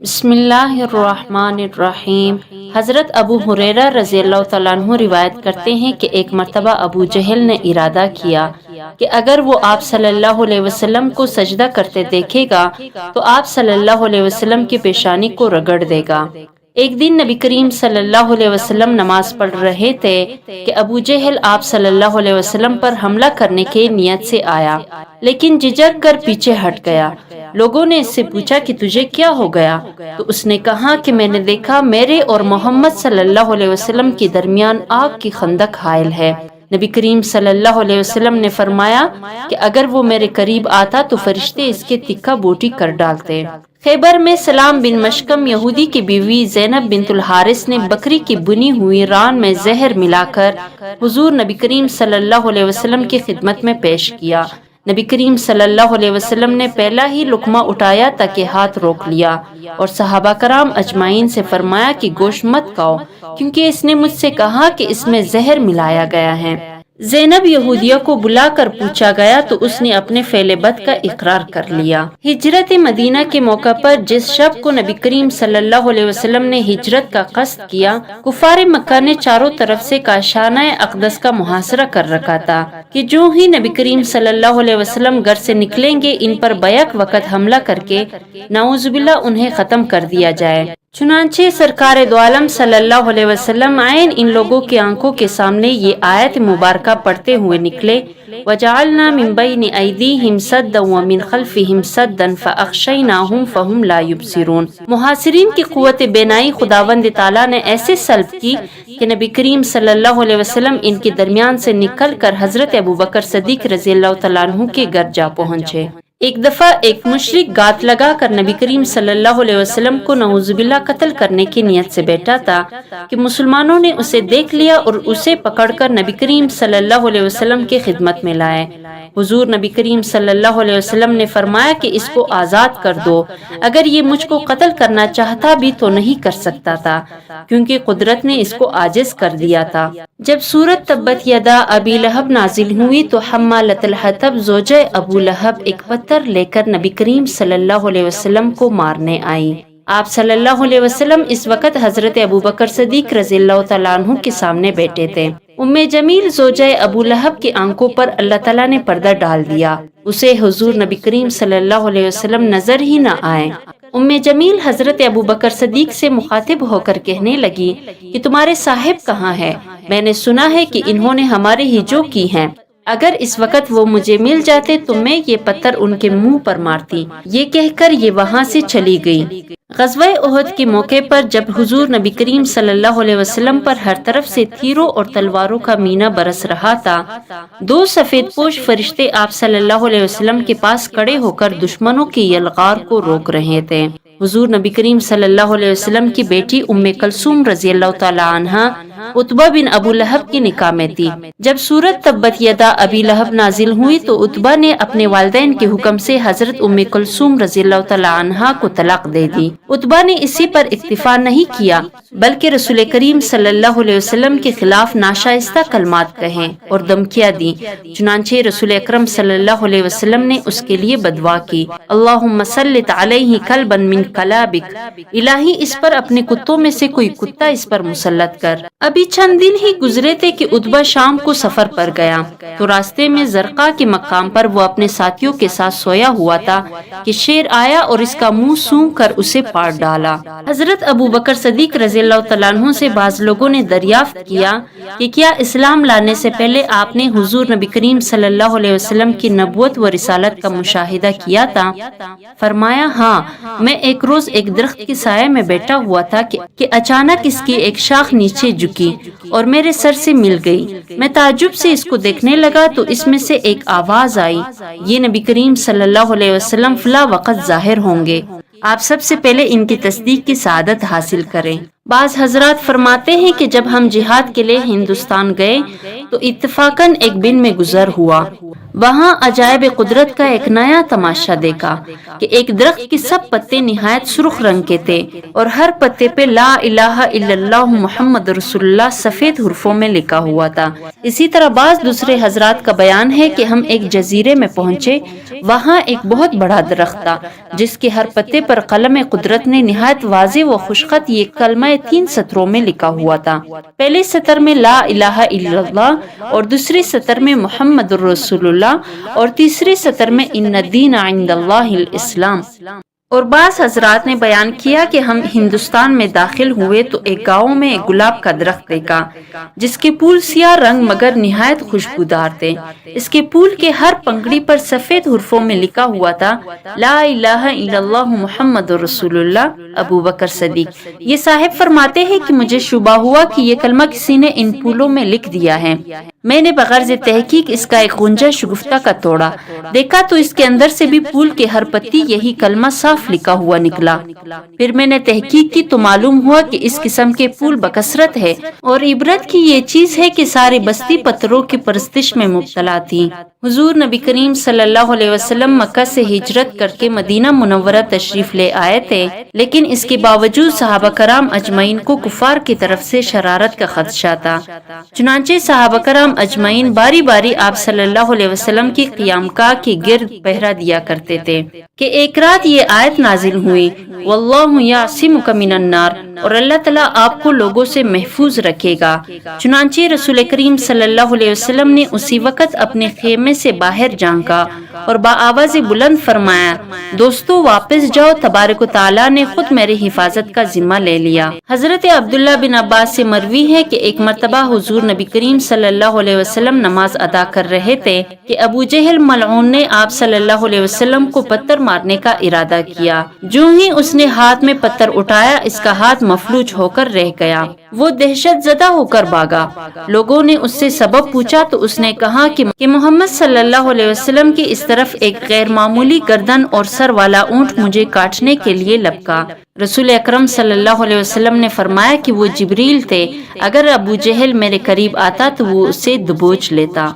بسم اللہ الرحمن الرحیم۔ حضرت ابو ہریرہ رضی اللہ تعالیٰ عنہ روایت کرتے ہیں کہ ایک مرتبہ ابو جہل نے ارادہ کیا کہ اگر وہ آپ صلی اللہ علیہ وسلم کو سجدہ کرتے دیکھے گا تو آپ صلی اللہ علیہ وسلم کی پیشانی کو رگڑ دے گا۔ ایک دن نبی کریم صلی اللہ علیہ وسلم نماز پڑھ رہے تھے کہ ابو جہل آپ صلی اللہ علیہ وسلم پر حملہ کرنے کے نیت سے آیا، لیکن جھجک کر پیچھے ہٹ گیا۔ لوگوں نے اس سے پوچھا کہ تجھے کیا ہو گیا؟ تو اس نے کہا کہ میں نے دیکھا میرے اور محمد صلی اللہ علیہ وسلم کے درمیان آگ کی خندق حائل ہے۔ نبی کریم صلی اللہ علیہ وسلم نے فرمایا کہ اگر وہ میرے قریب آتا تو فرشتے اس کے تکہ بوٹی کر ڈالتے۔ خیبر میں سلام بن مشکم یہودی کی بیوی زینب بنت الحارث نے بکری کی بنی ہوئی ران میں زہر ملا کر حضور نبی کریم صلی اللہ علیہ وسلم کی خدمت میں پیش کیا۔ نبی کریم صلی اللہ علیہ وسلم نے پہلا ہی لقمہ اٹھایا تاکہ ہاتھ روک لیا اور صحابہ کرام اجمعین سے فرمایا کہ گوشت مت کھاؤ کیونکہ اس نے مجھ سے کہا کہ اس میں زہر ملایا گیا ہے۔ زینب یہودیہ کو بلا کر پوچھا گیا تو اس نے اپنے فعل بد کا اقرار کر لیا۔ ہجرت مدینہ کے موقع پر جس شب کو نبی کریم صلی اللہ علیہ وسلم نے ہجرت کا قصد کیا، کفار مکہ نے چاروں طرف سے کاشانہ اقدس کا محاصرہ کر رکھا تھا کہ جو ہی نبی کریم صلی اللہ علیہ وسلم گھر سے نکلیں گے ان پر بیک وقت حملہ کر کے نعوذ باللہ انہیں ختم کر دیا جائے۔ چنانچہ سرکار دو عالم صلی اللہ علیہ وسلم عین ان لوگوں کی آنکھوں کے سامنے یہ آیت مبارکہ پڑھتے ہوئے نکلے، وَجَعَلْنَا مِن بَيْنِ أَيْدِيهِمْ سَدًّا وَمِن خَلْفِهِمْ سَدًّا فَأَغْشَيْنَاهُمْ فَهُمْ لَا يُبْصِرُونَ۔ محاصرین کی قوت بینائی خداوند تعالیٰ نے ایسے سلب کی کہ نبی کریم صلی اللہ علیہ وسلم ان کے درمیان سے نکل کر حضرت ابوبکر صدیق رضی اللہ تعالیٰ عنہ کے گھر جا پہنچے۔ ایک دفعہ ایک مشرک گات لگا کر نبی کریم صلی اللہ علیہ وسلم کو نعوذ باللہ قتل کرنے کی نیت سے بیٹھا تھا کہ مسلمانوں نے اسے دیکھ لیا اور اسے پکڑ کر نبی کریم صلی اللہ علیہ وسلم کی خدمت میں لائے۔ حضور نبی کریم صلی اللہ علیہ وسلم نے فرمایا کہ اس کو آزاد کر دو، اگر یہ مجھ کو قتل کرنا چاہتا بھی تو نہیں کر سکتا تھا کیونکہ قدرت نے اس کو عاجز کر دیا تھا۔ جب سورۃ تبت یدا ابی لہب نازل ہوئی تو حمالۃ الحطب زوجہ ابو لہب ایک پتھر لے کر نبی کریم صلی اللہ علیہ وسلم کو مارنے آئی۔ آپ صلی اللہ علیہ وسلم اس وقت حضرت ابوبکر صدیق رضی اللہ تعالیٰ عنہ کے سامنے بیٹھے تھے۔ ام جمیل زوجہ ابو لہب کی آنکھوں پر اللہ تعالیٰ نے پردہ ڈال دیا، اسے حضور نبی کریم صلی اللہ علیہ وسلم نظر ہی نہ آئے۔ ام جمیل حضرت ابوبکر صدیق سے مخاطب ہو کر کہنے لگی کہ تمہارے صاحب کہاں ہے؟ میں نے سنا ہے کہ انہوں نے ہماری ہجو کی ہیں، اگر اس وقت وہ مجھے مل جاتے تو میں یہ پتھر ان کے منہ پر مارتی۔ یہ کہہ کر یہ وہاں سے چلی گئی۔ غزوہ احد کے موقع پر جب حضور نبی کریم صلی اللہ علیہ وسلم پر ہر طرف سے تیروں اور تلواروں کا مینہ برس رہا تھا، دو سفید پوش فرشتے آپ صلی اللہ علیہ وسلم کے پاس کھڑے ہو کر دشمنوں کے یلغار کو روک رہے تھے۔ حضور نبی کریم صلی اللہ علیہ وسلم کی بیٹی ام کلثوم رضی اللہ تعالی عنہا عتبہ بن ابو لہب کی نکاح میں تھی۔ جب سورۃ تبت یدا ابی لہب نازل ہوئی تو عتبہ نے اپنے والدین کے حکم سے حضرت ام کلثوم رضی اللہ تعالی عنہا کو طلاق دے دی۔ عتبہ نے اسی پر اکتفا نہیں کیا بلکہ رسول کریم صلی اللہ علیہ وسلم کے خلاف ناشائستہ کلمات کہیں اور دھمکیاں دی، چنانچہ رسول اکرم صلی اللہ علیہ وسلم نے اس کے لیے بددعا کی، اللہم سلط علیہ کلبا من کلابک، الہی اس پر اپنے کتوں میں سے کوئی کتا اس پر مسلط کر۔ ابھی چند دن ہی گزرے تھے کہ عتبہ شام کو سفر پر گیا تو راستے میں زرقا کے مقام پر وہ اپنے ساتھیوں کے ساتھ سویا ہوا تھا کہ شیر آیا اور اس کا منہ سونگھ کر اسے پاڑ ڈالا۔ حضرت ابوبکر صدیق رضی اللہ تعالیٰ عنہ سے بعض لوگوں نے دریافت کیا کہ کیا اسلام لانے سے پہلے آپ نے حضور نبی کریم صلی اللہ علیہ وسلم کی نبوت و رسالت کا مشاہدہ کیا تھا؟ فرمایا ہاں، میں ایک روز ایک درخت کے سائے میں بیٹھا ہوا تھا کہ اچانک اس کی ایک شاخ نیچے جھکی اور میرے سر سے مل گئی۔ میں تعجب سے اس کو دیکھنے لگا تو اس میں سے ایک آواز آئی، یہ نبی کریم صلی اللہ علیہ وسلم فلاں وقت ظاہر ہوں گے، آپ سب سے پہلے ان کی تصدیق کی سعادت حاصل کریں۔ بعض حضرات فرماتے ہیں کہ جب ہم جہاد کے لیے ہندوستان گئے تو اتفاقاً ایک بن میں گزر ہوا، وہاں عجائب قدرت کا ایک نیا تماشا دیکھا کہ ایک درخت کے سب پتے نہایت سرخ رنگ کے تھے اور ہر پتے پہ لا الہ الا اللہ محمد رسول اللہ سفید حروفوں میں لکھا ہوا تھا۔ اسی طرح بعض دوسرے حضرات کا بیان ہے کہ ہم ایک جزیرے میں پہنچے، وہاں ایک بہت بڑا درخت تھا جس کے ہر پتے پر قلم قدرت نے نہایت واضح و خوشخط یہ کلمہ 3 سطروں میں لکھا ہوا تھا۔ پہلے سطر میں لا الہ الا اللہ اور دوسری سطر میں محمد رسول اللہ اور تیسری سطر میں ان الدین عند اللہ الاسلام۔ اور بعض حضرات نے بیان کیا کہ ہم ہندوستان میں داخل ہوئے تو ایک گاؤں میں ایک گلاب کا درخت دیکھا جس کے پھول سیاہ رنگ مگر نہایت خوشبودار تھے۔ اس کے پھول کے ہر پنکھڑی پر سفید حروفوں میں لکھا ہوا تھا لا الہ الا اللہ محمد رسول اللہ ابو بکر صدیق۔ یہ صاحب فرماتے ہیں کہ مجھے شبہ ہوا کہ یہ کلمہ کسی نے ان پھولوں میں لکھ دیا ہے۔ میں نے بغرض تحقیق اس کا ایک غنجہ شگفتہ کا توڑا، دیکھا تو اس کے اندر سے بھی پھول کے ہر پتی یہی کلمہ صاف لکھا ہوا نکلا۔ پھر میں نے تحقیق کی تو معلوم ہوا کہ اس قسم کے پھول بکثرت ہے اور عبرت کی یہ چیز ہے کہ ساری بستی پتھروں کی پرستش میں مبتلا تھی۔ حضور نبی کریم صلی اللہ علیہ وسلم مکہ سے ہجرت کر کے مدینہ منورہ تشریف لے آئے تھے، لیکن اس کے باوجود صحابہ کرام اجمعین کو کفار کی طرف سے شرارت کا خدشہ تھا۔ چنانچہ صحابہ کرام اجمعین باری باری آپ صلی اللہ علیہ وسلم کی قیام گاہ کے گرد پہرا دیا کرتے تھے کہ ایک رات یہ آیت نازل ہوئی واللہ یعصمک من النار، اور اللہ تعالیٰ آپ کو لوگوں سے محفوظ رکھے گا۔ چنانچہ رسول کریم صلی اللہ علیہ وسلم نے اسی وقت اپنے خیمے سے باہر جھانکا اور بآواز بلند فرمایا دوستو واپس جاؤ، تبارک و تعالیٰ نے خود میری حفاظت کا ذمہ لے لیا۔ حضرت عبداللہ بن عباس سے مروی ہے کہ ایک مرتبہ حضور نبی کریم صلی اللہ علیہ وسلم نماز ادا کر رہے تھے کہ ابو جہل ملعون نے آپ صلی اللہ علیہ وسلم کو پتھر مارنے کا ارادہ کیا۔ جو ہی اس نے ہاتھ میں پتھر اٹھایا اس کا ہاتھ مفلوج ہو کر رہ گیا۔ وہ دہشت زدہ ہو کر بھاگا۔ لوگوں نے اس سے سبب پوچھا تو اس نے کہا کہ محمد صلی اللہ علیہ وسلم کی اس طرف ایک غیر معمولی گردن اور سر والا اونٹ مجھے کاٹنے کے لیے لپکا۔ رسول اکرم صلی اللہ علیہ وسلم نے فرمایا کہ وہ جبریل تھے، اگر ابو جہل میرے قریب آتا تو وہ اسے دبوچ لیتا۔